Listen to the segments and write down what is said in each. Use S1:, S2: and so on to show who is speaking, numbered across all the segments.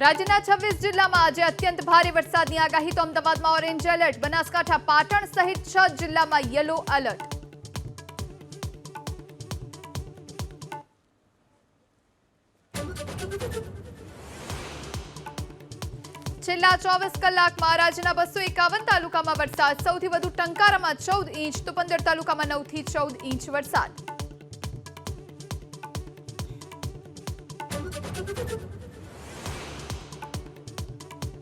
S1: રાજ્યના 26 જિલ્લામાં આજે અત્યંત ભારે વરસાદની આગાહી તો અમદાવાદમાં ઓરેન્જ એલર્ટ, બનાસકાંઠા, પાટણ સહિત 6 જિલ્લામાં યલો એલર્ટ. છેલ્લા 24 કલાકમાં રાજ્યના 251 તાલુકામાં વરસાદ, સૌથી વધુ ટંકારામાં 14 ઇંચ તો 15 તાલુકામાં 9 થી 14 ઇંચ વરસાદ.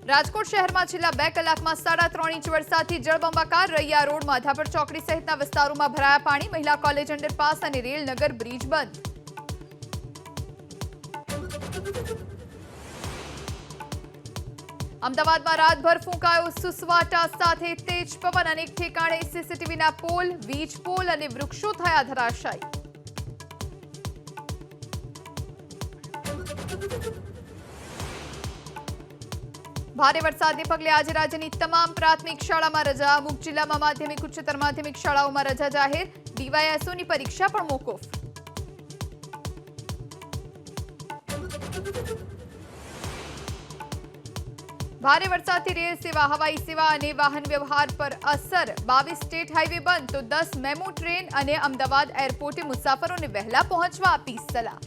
S1: રાજકોટ શહેરમાં છેલ્લા 2 કલાકમાં 3.5 ઇંચ વરસાદથી જળબંબાકાર રૈયા રોડ, માધાપર ચોકડી સહિતના વિસ્તારોમાં ભરાયા પાણી, મહિલા કોલેજ અંડરપાસ અને રેલનગર બ્રિજ બંધ. અમદાવાદમાં રાતભર ફૂંકાયો સુસવાટા સાથે તેજ પવન, અનેક ઠેકાણે સીસીટીવીના પોલ, વીજ પોલ અને વૃક્ષો થયા ધરાશાયી. ભારે વરસાદને પગલે આજે રાજ્યની તમામ પ્રાથમિક શાળામાં રજા, અમુક જિલ્લામાં માધ્યમિક, ઉચ્ચતર માધ્યમિક શાળાઓમાં રજા જાહેર, ડીવાયએસઓની પરીક્ષા પણ મોકૂફ. ભારે વરસાદથી રેલ સેવા, હવાઈ સેવા અને વાહન વ્યવહાર પર અસર, 22 સ્ટેટ હાઈવે બંધ તો 10 મેમો ટ્રેન અને અમદાવાદ એરપોર્ટે મુસાફરોને વહેલા પહોંચવા આપી સલાહ.